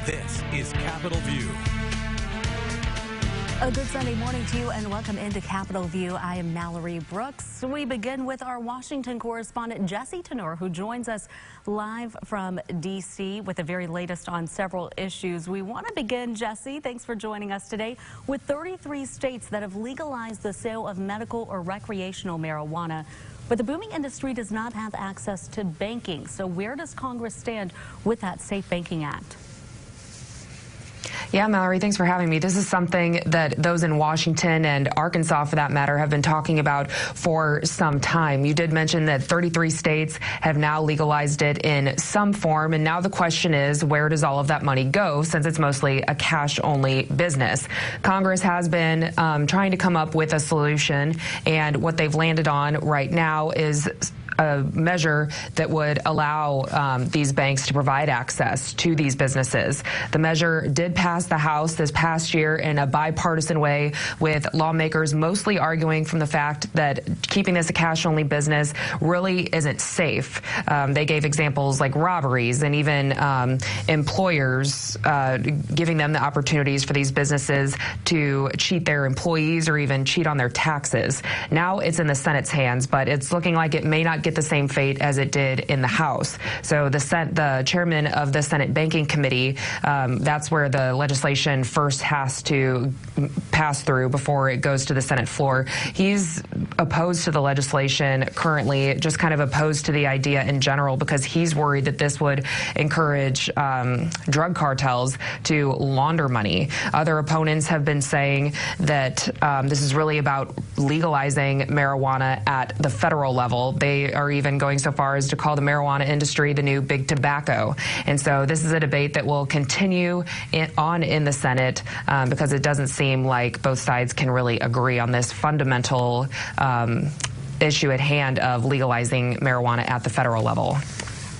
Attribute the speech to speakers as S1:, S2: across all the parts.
S1: This is Captiol View.
S2: A good Sunday morning to you and welcome into Captiol View. I am Mallory Brooks. We begin with our Washington correspondent Jessi Tunure, who joins us live from D.C. with the very latest on several issues. We want to begin, Jessi, thanks for joining us today, with 33 states that have legalized the sale of medical or recreational marijuana. But the booming industry does not have access to banking. So where does Congress stand with that Safe Banking Act?
S3: Yeah, Mallory, thanks for having me. This is something that those in Washington and Arkansas, for that matter, have been talking about for some time. You did mention that 33 states have now legalized it in some form, and now the question is, where does all of that money go, since it's mostly a cash-only business? Congress has been trying to come up with a solution, and what they've landed on right now is a measure that would allow these banks to provide access to these businesses. The measure did pass the House this past year in a bipartisan way, with lawmakers mostly arguing from the fact that keeping this a cash-only business really isn't safe. They gave examples like robberies and even employers giving them the opportunities for these businesses to cheat their employees or even cheat on their taxes. Now it's in the Senate's hands, but it's looking like it may not get the same fate as it did in the House. So the chairman of the Senate Banking Committee, that's where the legislation first has to pass through before it goes to the Senate floor. He's opposed to the legislation currently, just kind of opposed to the idea in general, because he's worried that this would encourage drug cartels to launder money. Other opponents have been saying that this is really about legalizing marijuana at the federal level. They are even going so far as to call the marijuana industry the new big tobacco. And so this is a debate that will continue on in the Senate because it doesn't seem like both sides can really agree on this fundamental issue at hand of legalizing marijuana at the federal level.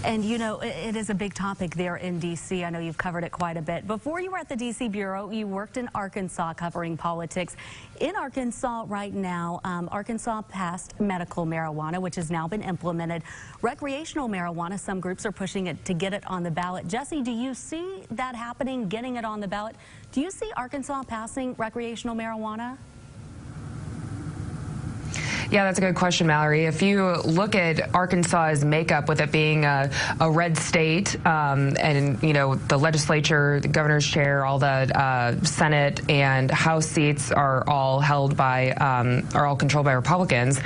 S2: And, you know, it is a big topic there in D.C. I know you've covered it quite a bit. Before you were at the D.C. Bureau, you worked in Arkansas covering politics. In Arkansas right now, Arkansas passed medical marijuana, which has now been implemented. Recreational marijuana, some groups are pushing it to get it on the ballot. Jessi, do you see that happening, getting it on the ballot? Do you see Arkansas passing recreational marijuana?
S3: Yeah, that's a good question, Mallory. If you look at Arkansas's makeup, with it being a red state, and, you know, the legislature, the governor's chair, all the Senate and House seats are all held by, are all controlled by Republicans.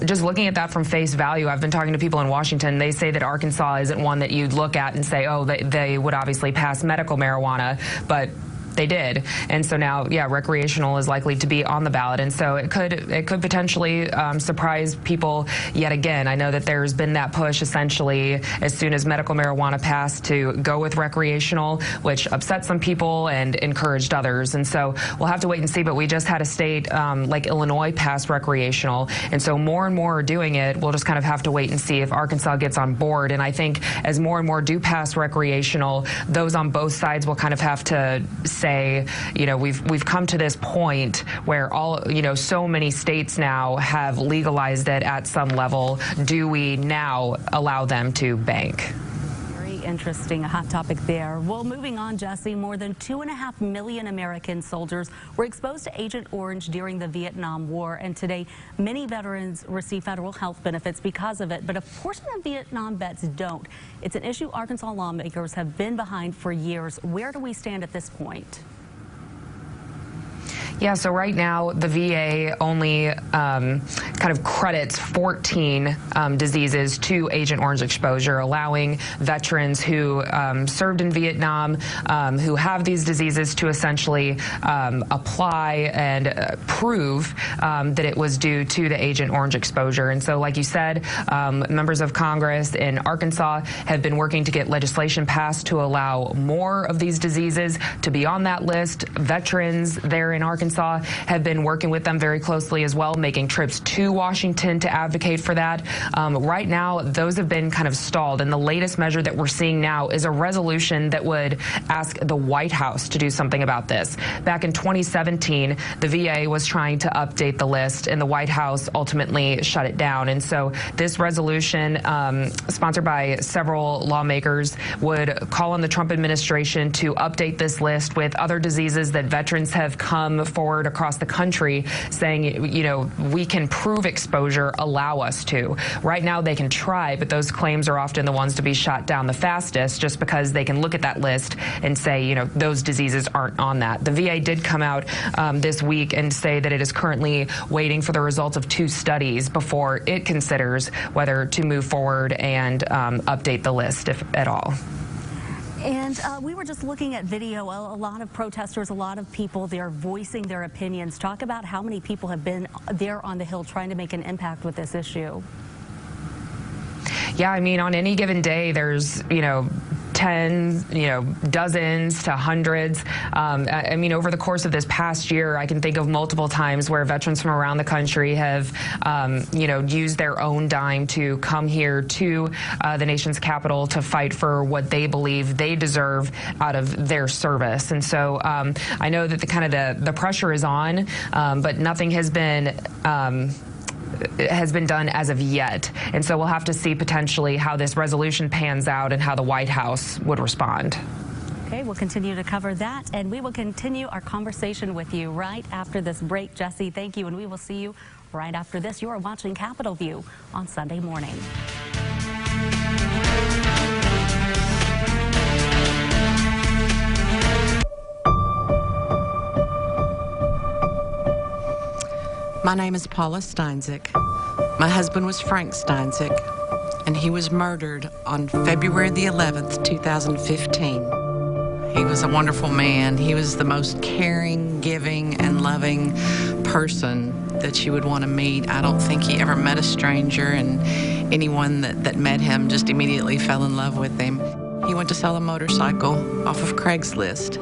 S3: Just looking at that from face value, I've been talking to people in Washington. They say that Arkansas isn't one that you'd look at and say, oh, they would obviously pass medical marijuana, but they did. And so now, yeah, recreational is likely to be on the ballot. And so it could potentially surprise people yet again. I know that there's been that push essentially as soon as medical marijuana passed to go with recreational, which upset some people and encouraged others. And so we'll have to wait and see. But we just had a state like Illinois pass recreational. And so more and more are doing it. We'll just kind of have to wait and see if Arkansas gets on board. And I think as more and more do pass recreational, those on both sides will kind of have to say, you know, we've come to this point where so many states now have legalized it at some level. Do we now allow them to bank?
S2: Interesting, a hot topic there. Well, moving on, Jessi, more than 2.5 million American soldiers were exposed to Agent Orange during the Vietnam War, and today many veterans receive federal health benefits because of it, but a portion of Vietnam vets don't. It's an issue Arkansas lawmakers have been behind for years. Where do we stand at this point?
S3: Yeah, so right now the VA only kind of credits 14 diseases to Agent Orange exposure, allowing veterans who served in Vietnam, who have these diseases, to essentially apply and prove that it was due to the Agent Orange exposure. And so, like you said, members of Congress in Arkansas have been working to get legislation passed to allow more of these diseases to be on that list. Veterans there in Arkansas Arkansas have been working with them very closely as well, making trips to Washington to advocate for that. Right now, those have been kind of stalled, and the latest measure that we're seeing now is a resolution that would ask the White House to do something about this. Back in 2017, the VA was trying to update the list, and the White House ultimately shut it down. And so this resolution, sponsored by several lawmakers, would call on the Trump administration to update this list with other diseases that veterans have come forward across the country saying, you know, we can prove exposure, allow us to. Right now they can try, but those claims are often the ones to be shot down the fastest just because they can look at that list and say, you know, those diseases aren't on that. The VA did come out this week and say that it is currently waiting for the results of 2 studies before it considers whether to move forward and update the list, if at all.
S2: And we were just looking at video. A lot of protesters, a lot of people, they're voicing their opinions. Talk about how many people have been there on the Hill trying to make an impact with this issue.
S3: Yeah, I mean, on any given day, there's, you know, tens, you know, dozens to hundreds. I mean, over the course of this past year, I can think of multiple times where veterans from around the country have, you know, used their own dime to come here to the nation's capital to fight for what they believe they deserve out of their service. And so I know that the pressure is on, but nothing has been done as of yet. And so we'll have to see potentially how this resolution pans out and how the White House would respond.
S2: Okay, we'll continue to cover that, and we will continue our conversation with you right after this break. Jessi, thank you, and we will see you right after this. You are watching Capitol View on Sunday morning.
S4: My name is Paula Stanczyk. My husband was Frank Stanczyk, and he was murdered on February the 11th, 2015. He was a wonderful man. He was the most caring, giving, and loving person that you would want to meet. I don't think he ever met a stranger, and anyone that met him just immediately fell in love with him. He went to sell a motorcycle off of Craigslist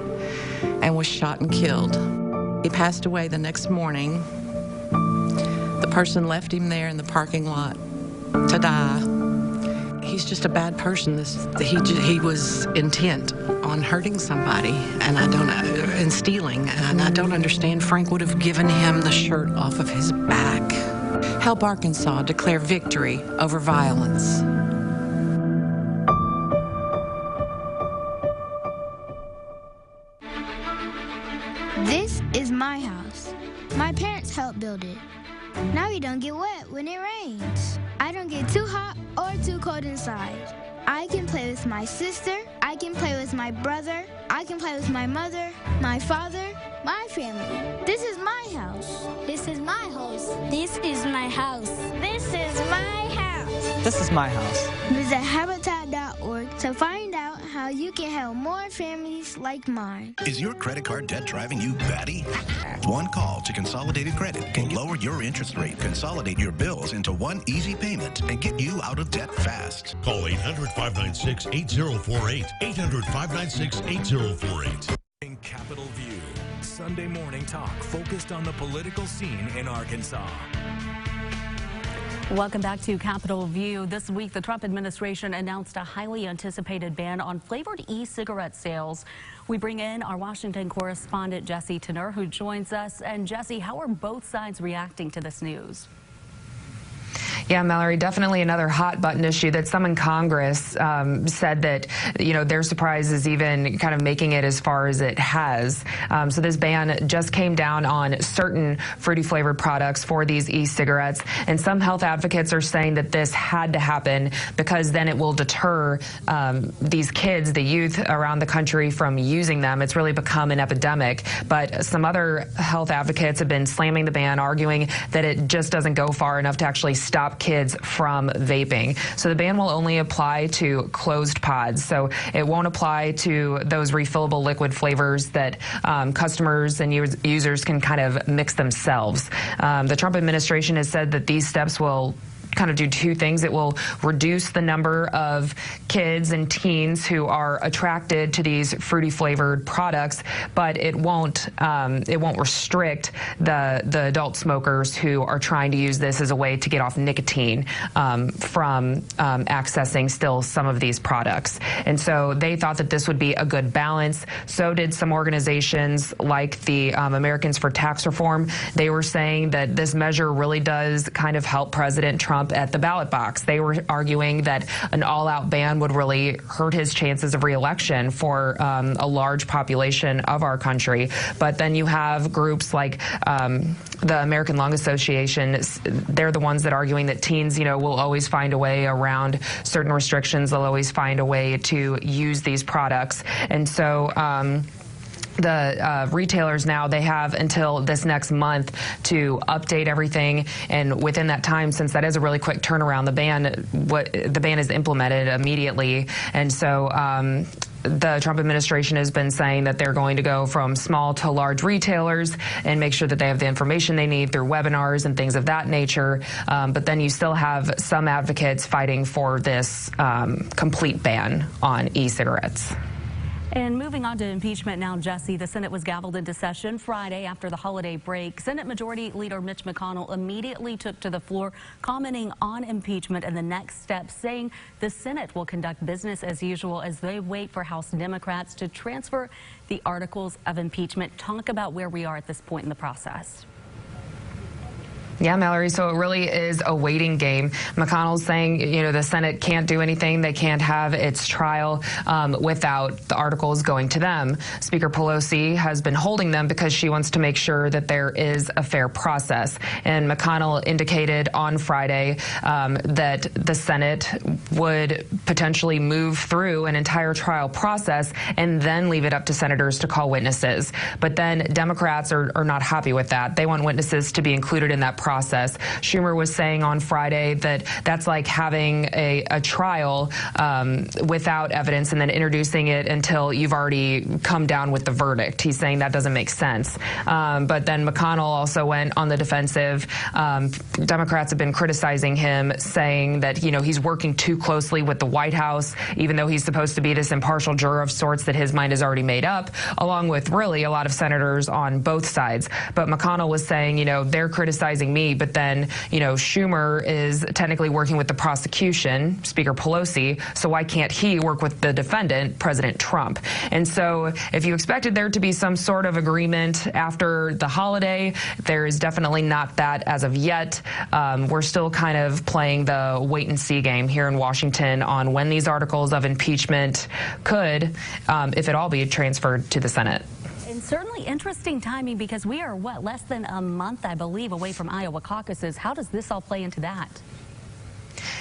S4: and was shot and killed. He passed away the next morning. The person left him there in the parking lot to die. He's just a bad person. He was intent on hurting somebody, and stealing. And I don't understand. Frank would have given him the shirt off of his back. Help Arkansas declare victory over violence.
S5: This is my house. My parents helped build it. Now you don't get wet when it rains. I don't get too hot or too cold inside. I can play with my sister. I can play with my brother. I can play with my mother, my father, my family. This is my house. This is my house. This is my house. This is my house.
S6: This is my house.
S5: Visit Habitat.org to find out how you can help more families like mine.
S7: Is your credit card debt driving you batty? One call to Consolidated Credit can lower your interest rate, consolidate your bills into one easy payment, and get you out of debt fast.
S8: Call 800-596-8048. 800-596-8048.
S1: In Capitol View, Sunday morning talk focused on the political scene in Arkansas.
S2: Welcome back to Capitol View. This week, the Trump administration announced a highly anticipated ban on flavored e-cigarette sales. We bring in our Washington correspondent, Jessi Tunure, who joins us. And Jessi, how are both sides reacting to this news?
S3: Yeah, Mallory, definitely another hot button issue that some in Congress said that, you know, their surprise is even kind of making it as far as it has. So this ban just came down on certain fruity flavored products for these e-cigarettes. And some health advocates are saying that this had to happen because then it will deter these kids, the youth around the country, from using them. It's really become an epidemic. But some other health advocates have been slamming the ban, arguing that it just doesn't go far enough to actually stop kids from vaping. So the ban will only apply to closed pods. So it won't apply to those refillable liquid flavors that customers and users can kind of mix themselves. The Trump administration has said that these steps will kind of do two things. It will reduce the number of kids and teens who are attracted to these fruity flavored products, but it won't restrict the adult smokers who are trying to use this as a way to get off nicotine from accessing still some of these products. And so they thought that this would be a good balance. So did some organizations like the Americans for Tax Reform. They were saying that this measure really does kind of help President Trump at the ballot box. They were arguing that an all-out ban would really hurt his chances of re-election for a large population of our country. But then you have groups like the American Lung Association. They're the ones that are arguing that teens, will always find a way around certain restrictions. They'll always find a way to use these products. And so the retailers now, they have until this next month to update everything, and within that time, since that is a really quick turnaround, the ban is implemented immediately. And so the Trump administration has been saying that they're going to go from small to large retailers and make sure that they have the information they need through webinars and things of that nature. But then you still have some advocates fighting for this complete ban on e-cigarettes.
S2: And moving on to impeachment now, Jessi, the Senate was gavelled into session Friday after the holiday break. Senate Majority Leader Mitch McConnell immediately took to the floor, commenting on impeachment and the next steps, saying the Senate will conduct business as usual as they wait for House Democrats to transfer the articles of impeachment. Talk about where we are at this point in the process.
S3: Yeah, Mallory, so it really is a waiting game. McConnell's saying, the Senate can't do anything. They can't have its trial without the articles going to them. Speaker Pelosi has been holding them because she wants to make sure that there is a fair process. And McConnell indicated on Friday that the Senate would potentially move through an entire trial process and then leave it up to senators to call witnesses. But then Democrats are not happy with that. They want witnesses to be included in that process. Schumer was saying on Friday that that's like having a trial without evidence and then introducing it until you've already come down with the verdict. He's saying that doesn't make sense. But then McConnell also went on the defensive. Democrats have been criticizing him, saying that, he's working too closely with the White House, even though he's supposed to be this impartial juror of sorts that his mind is already made up, along with really a lot of senators on both sides. But McConnell was saying, they're criticizing me, but then, Schumer is technically working with the prosecution, Speaker Pelosi, so why can't he work with the defendant, President Trump? And so if you expected there to be some sort of agreement after the holiday, there is definitely not that as of yet. We're still kind of playing the wait-and-see game here in Washington on when these articles of impeachment could, if at all, be transferred to the Senate.
S2: And certainly interesting timing because we are, less than a month, I believe, away from Iowa caucuses. How does this all play into that?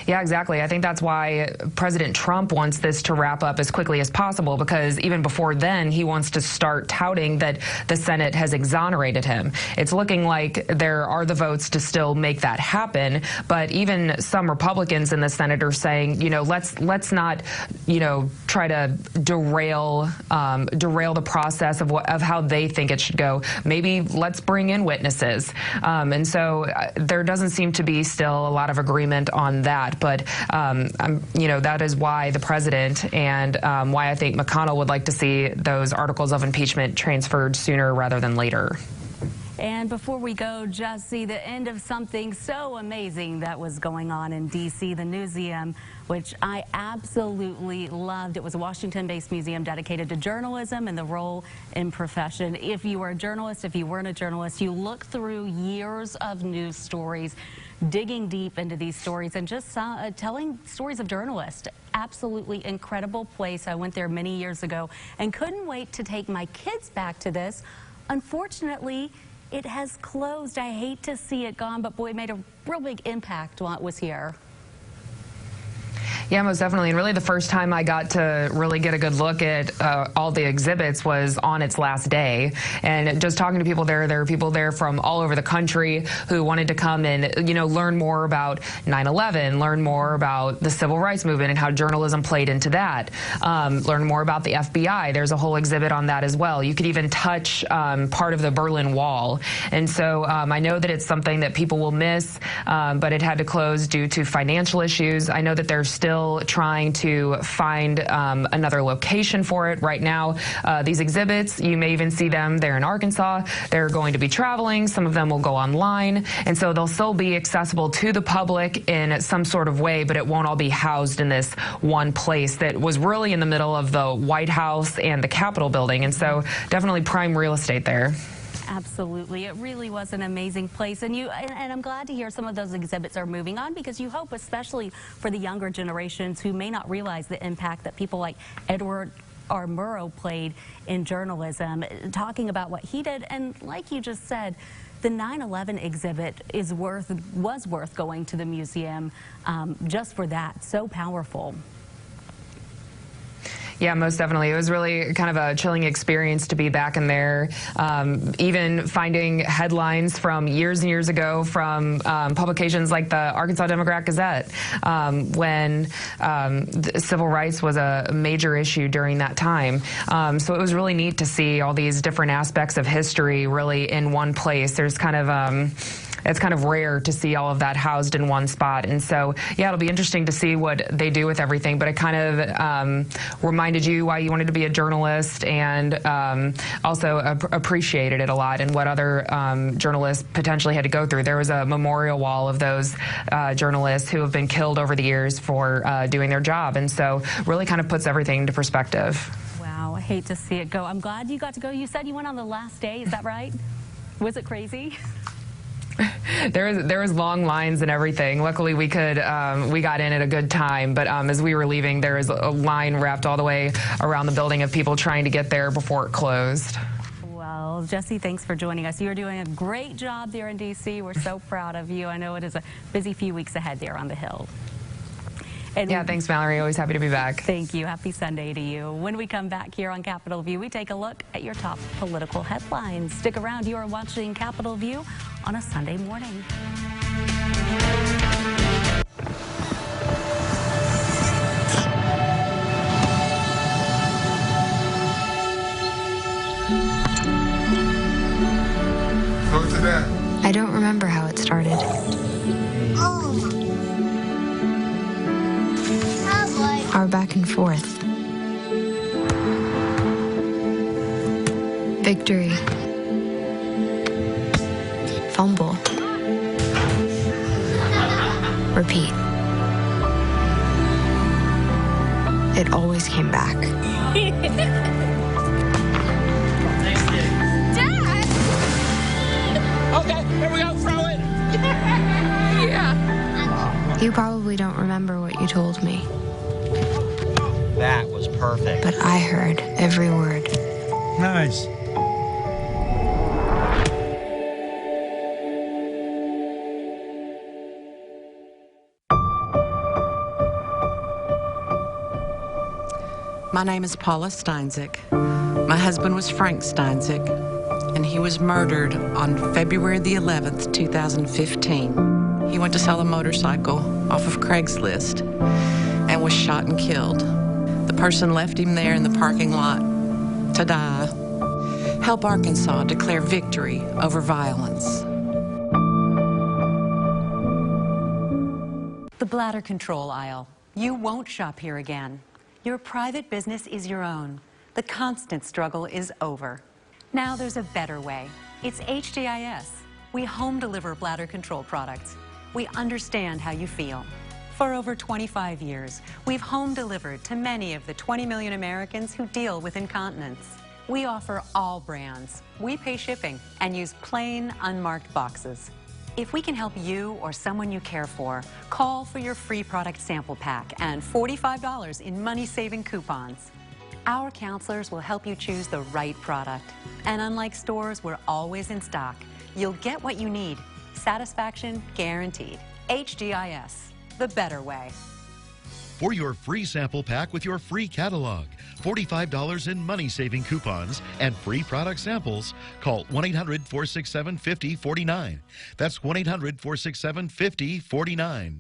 S3: Yeah, exactly. I think that's why President Trump wants this to wrap up as quickly as possible, because even before then, he wants to start touting that the Senate has exonerated him. It's looking like there are the votes to still make that happen, but even some Republicans in the Senate are saying, let's not, try to derail the process of how they think it should go. Maybe let's bring in witnesses. And so there doesn't seem to be still a lot of agreement on that. But, that is why the president and why I think McConnell would like to see those articles of impeachment transferred sooner rather than later.
S2: And before we go, Jessi, the end of something so amazing that was going on in D.C., the Newseum, which I absolutely loved. It was a Washington-based museum dedicated to journalism and the role in profession. If you were a journalist, if you weren't a journalist, you look through years of news stories, digging deep into these stories and just telling stories of journalists. Absolutely incredible place. I went there many years ago and couldn't wait to take my kids back to this. Unfortunately, it has closed. I hate to see it gone, but boy, it made a real big impact while it was here.
S3: Yeah, most definitely. And really the first time I got to really get a good look at all the exhibits was on its last day. And just talking to people there were people there from all over the country who wanted to come and, learn more about 9/11, learn more about the civil rights movement and how journalism played into that, learn more about the FBI. There's a whole exhibit on that as well. You could even touch part of the Berlin Wall. And so I know that it's something that people will miss, but it had to close due to financial issues. I know that they're still trying to find another location for it right now. These exhibits, you may even see them there in Arkansas. They're going to be traveling. Some of them will go online. And so they'll still be accessible to the public in some sort of way, but it won't all be housed in this one place that was really in the middle of the White House and the Capitol building. And so definitely prime real estate there.
S2: Absolutely. It really was an amazing place. And I'm glad to hear some of those exhibits are moving on, because you hope, especially for the younger generations who may not realize the impact that people like Edward R. Murrow played in journalism, talking about what he did. And like you just said, the 9/11 exhibit was worth going to the museum just for that. So powerful.
S3: Yeah, most definitely. It was really kind of a chilling experience to be back in there. Even finding headlines from years and years ago from publications like the Arkansas Democrat-Gazette, when civil rights was a major issue during that time. So it was really neat to see all these different aspects of history really in one place. There's kind of it's kind of rare to see all of that housed in one spot. And so, yeah, it'll be interesting to see what they do with everything. But it kind of reminded you why you wanted to be a journalist, and also appreciated it a lot and what other journalists potentially had to go through. There was a memorial wall of those journalists who have been killed over the years for doing their job. And so really kind of puts everything into perspective.
S2: Wow, I hate to see it go. I'm glad you got to go. You said you went on the last day, is that right? Was it crazy?
S3: There was long lines and everything. Luckily, we got in at a good time. But as we were leaving, there was a line wrapped all the way around the building of people trying to get there before it closed.
S2: Well, Jessi, thanks for joining us. You're doing a great job there in D.C. We're so proud of you. I know it is a busy few weeks ahead there on the Hill. And
S3: yeah, thanks, Mallory. Always happy to be back.
S2: Thank you. Happy Sunday to you. When we come back here on Capitol View, we take a look at your top political headlines. Stick around. You are watching Capitol View on a Sunday morning.
S6: Go to that.
S8: I don't remember how it started. Our back and forth. Victory. Fumble. Repeat. It always came back.
S9: Dad! Okay, here we go, throw it! Yeah.
S8: You probably don't remember what you told me.
S10: That was perfect.
S8: But I heard every word.
S6: Nice.
S4: My name is Paula Stanczyk. My husband was Frank Stanczyk, and he was murdered on February the 11th, 2015. He went to sell a motorcycle off of Craigslist and was shot and killed. The person left him there in the parking lot to die. Help Arkansas declare victory over violence.
S11: The bladder control aisle. You won't shop here again. Your private business is your own. The constant struggle is over. Now there's a better way. It's HDIS. We home deliver bladder control products. We understand how you feel. For over 25 years, we've home delivered to many of the 20 million Americans who deal with incontinence. We offer all brands. We pay shipping and use plain, unmarked boxes. If we can help you or someone you care for, call for your free product sample pack and $45 in money-saving coupons. Our counselors will help you choose the right product. And unlike stores, we're always in stock. You'll get what you need. Satisfaction guaranteed. HDIS, the better way.
S10: for your free sample pack with your free catalog, $45 in money-saving coupons, and free product samples. Call 1-800-467-5049. That's 1-800-467-5049.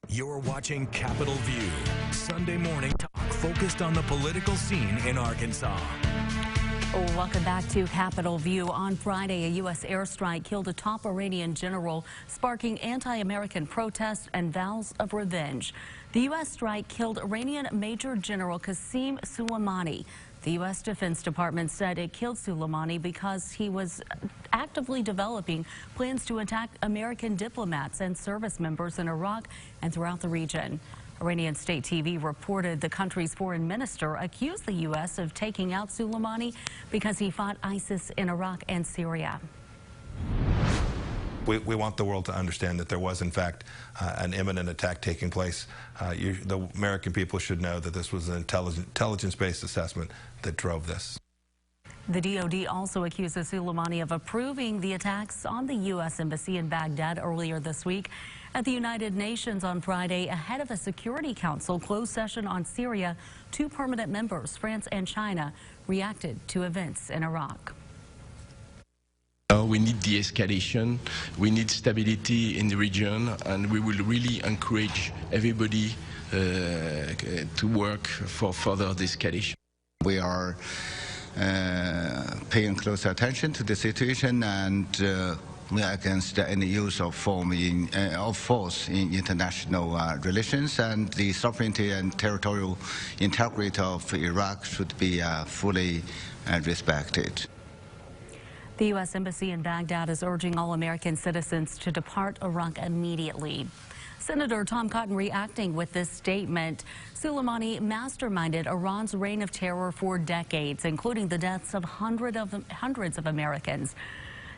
S1: You're watching Capitol View, Sunday morning talk focused on the political scene in Arkansas.
S2: Welcome back to Capitol View. On Friday, a U.S. airstrike killed a top Iranian general, sparking anti-American protests and vows of revenge. The U.S. strike killed Iranian Major General Qasem Soleimani. The U.S. Defense Department said it killed Soleimani because he was actively developing plans to attack American diplomats and service members in Iraq and throughout the region. Iranian state TV reported the country's foreign minister accused the U.S. of taking out Soleimani because he fought ISIS in Iraq and Syria.
S12: We want the world to understand that there was, in fact, an imminent attack taking place. The American people should know that this was an intelligence-based assessment that drove this.
S2: The DOD also accuses Soleimani of approving the attacks on the U.S. Embassy in Baghdad earlier this week. At the United Nations on Friday, ahead of a Security Council closed session on Syria, 2 permanent members, France and China, reacted to events in Iraq.
S13: We need de-escalation, we need stability in the region, and we will really encourage everybody to work for further de-escalation.
S14: We are paying close attention to the situation, and we are against any use of force in international relations, and the sovereignty and territorial integrity of Iraq should be fully respected.
S2: The U.S. Embassy in Baghdad is urging all American citizens to depart Iraq immediately. Senator Tom Cotton reacting with this statement. Soleimani masterminded Iran's reign of terror for decades, including the deaths of hundreds of Americans.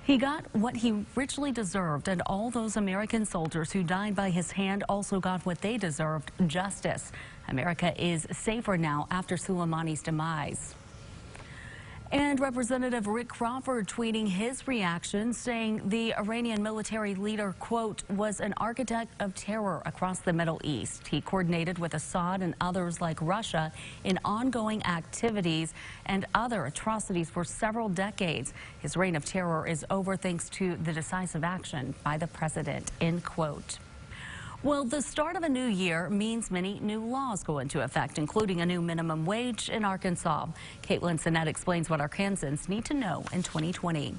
S2: He got what he richly deserved, and all those American soldiers who died by his hand also got what they deserved, justice. America is safer now after Soleimani's demise. And Representative Rick Crawford tweeting his reaction, saying the Iranian military leader, quote, was an architect of terror across the Middle East. He coordinated with Assad and others like Russia in ongoing activities and other atrocities for several decades. His reign of terror is over thanks to the decisive action by the president, end quote. Well, the start of a new year means many new laws go into effect, including a new minimum wage in Arkansas. Caitlin Sinnett explains what Arkansans need to know in 2020.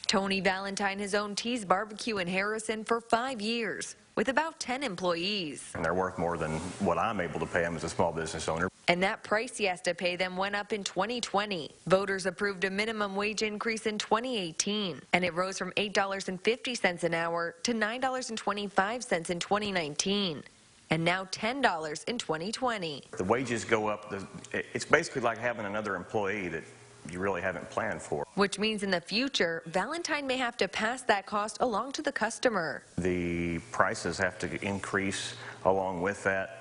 S15: Tony Valentine has owned T's Barbecue in Harrison for 5 years with about 10 employees.
S16: And they're worth more than what I'm able to pay them as a small business owner.
S15: And that price he has to pay them went up in 2020. Voters approved a minimum wage increase in 2018, and it rose from $8.50 an hour to $9.25 in 2019, and now $10 in 2020.
S16: The wages go up. It's basically like having another employee that you really haven't planned for.
S15: Which means in the future, Valentine may have to pass that cost along to the customer.
S16: The prices have to increase along with that.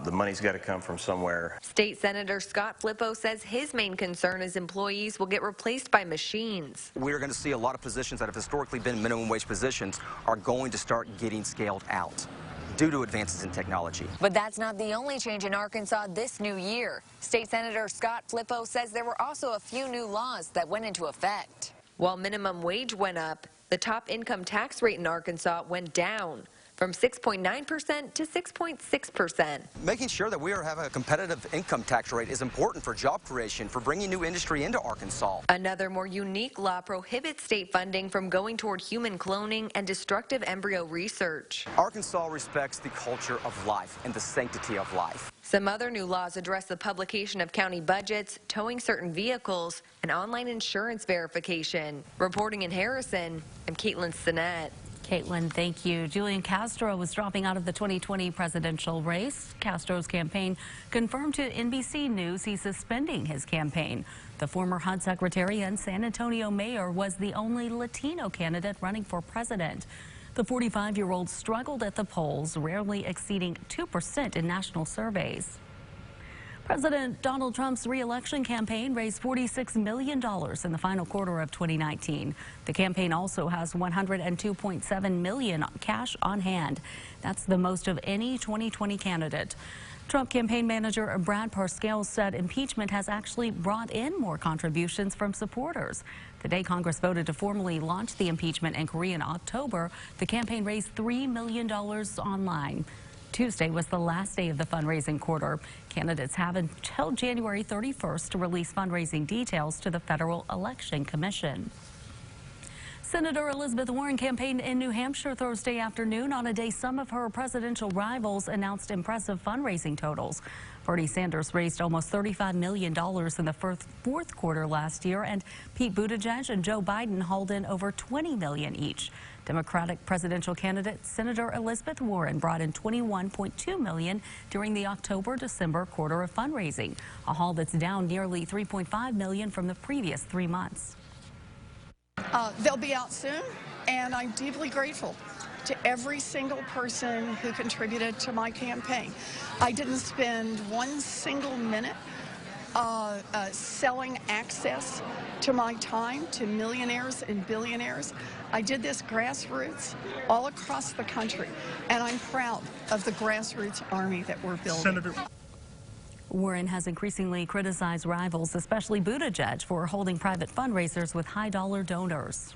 S16: The money's got to come from somewhere.
S15: State Senator Scott Flippo says his main concern is employees will get replaced by machines.
S17: We're going to see a lot of positions that have historically been minimum wage positions are going to start getting scaled out due to advances in technology.
S15: But that's not the only change in Arkansas this new year. State Senator Scott Flippo says there were also a few new laws that went into effect. While minimum wage went up, the top income tax rate in Arkansas went down from 6.9% to 6.6%.
S17: Making sure that we have a competitive income tax rate is important for job creation, for bringing new industry into Arkansas.
S15: Another more unique law prohibits state funding from going toward human cloning and destructive embryo research.
S17: Arkansas respects the culture of life and the sanctity of life.
S15: Some other new laws address the publication of county budgets, towing certain vehicles, and online insurance verification. Reporting in Harrison, I'm Caitlin Sinnett.
S2: Caitlin, thank you. Julian Castro was dropping out of the 2020 presidential race. Castro's campaign confirmed to NBC News he's suspending his campaign. The former HUD secretary and San Antonio mayor was the only Latino candidate running for president. The 45-year-old struggled at the polls, rarely exceeding 2% in national surveys. President Donald Trump's re-election campaign raised $46 million in the final quarter of 2019. The campaign also has $102.7 million cash on hand. That's the most of any 2020 candidate. Trump campaign manager Brad Parscale said impeachment has actually brought in more contributions from supporters. Today, Congress voted to formally launch the impeachment inquiry in October. The campaign raised $3 million online. Tuesday was the last day of the fundraising quarter. Candidates have until January 31st to release fundraising details to the Federal Election Commission. Senator Elizabeth Warren campaigned in New Hampshire Thursday afternoon on a day some of her presidential rivals announced impressive fundraising totals. Bernie Sanders raised almost $35 million in the fourth quarter last year, and Pete Buttigieg and Joe Biden hauled in over $20 million each. Democratic presidential candidate Senator Elizabeth Warren brought in $21.2 million during the October-December quarter of fundraising, a haul that's down nearly $3.5 million from the previous 3 months.
S18: They'll be out soon, and I'm deeply grateful to every single person who contributed to my campaign. I didn't spend one single minute selling access to my time to millionaires and billionaires. I did this grassroots all across the country, and I'm proud of the grassroots army that we're building. Senator
S2: Warren has increasingly criticized rivals, especially Buttigieg, for holding private fundraisers with high-dollar donors.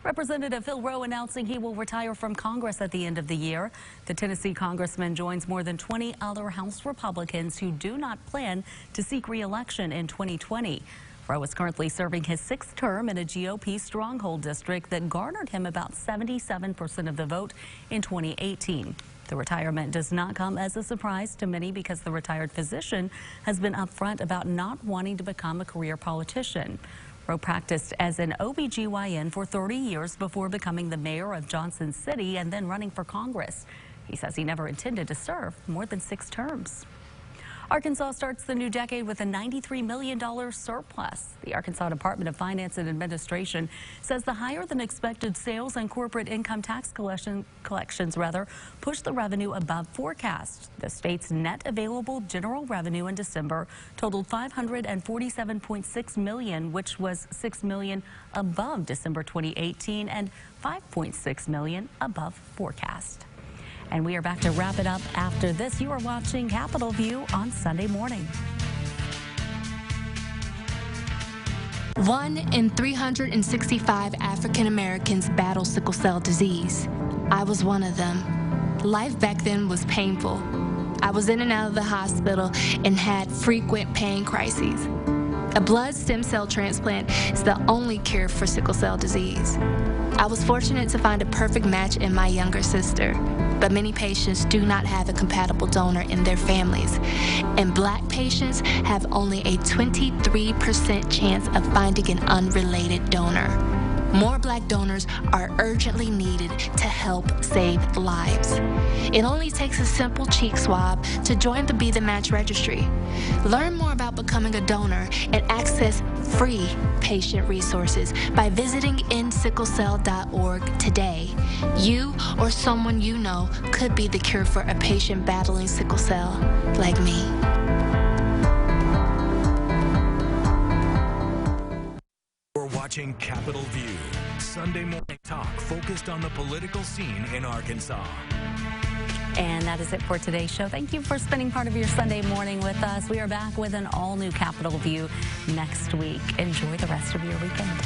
S2: Representative Phil Rowe announcing he will retire from Congress at the end of the year. The Tennessee congressman joins more than 20 other House Republicans who do not plan to seek re-election in 2020. Rowe is currently serving his 6th term in a GOP stronghold district that garnered him about 77% of the vote in 2018. The retirement does not come as a surprise to many because the retired physician has been upfront about not wanting to become a career politician. Rowe practiced as an OBGYN for 30 years before becoming the mayor of Johnson City and then running for Congress. He says he never intended to serve more than 6 terms. Arkansas starts the new decade with a $93 million surplus. The Arkansas Department of Finance and Administration says the higher-than-expected sales and corporate income tax collections pushed the revenue above forecast. The state's net available general revenue in December totaled $547.6 million, which was $6 million above December 2018 and $5.6 million above forecast. And we are back to wrap it up after this. You are watching Capitol View on Sunday morning.
S19: 1 in 365 African Americans battle sickle cell disease. I was one of them. Life back then was painful. I was in and out of the hospital and had frequent pain crises. A blood stem cell transplant is the only cure for sickle cell disease. I was fortunate to find a perfect match in my younger sister, but many patients do not have a compatible donor in their families, and Black patients have only a 23% chance of finding an unrelated donor. More Black donors are urgently needed to help save lives. It only takes a simple cheek swab to join the Be the Match registry. Learn more about becoming a donor and access free patient resources by visiting endsicklecell.org today. You or someone you know could be the cure for a patient battling sickle cell, like me.
S1: Watching Capitol View, Sunday morning talk focused on the political scene in Arkansas.
S2: And that is it for today's show. Thank you for spending part of your Sunday morning with us. We are back with an all-new Capitol View next week. Enjoy the rest of your weekend.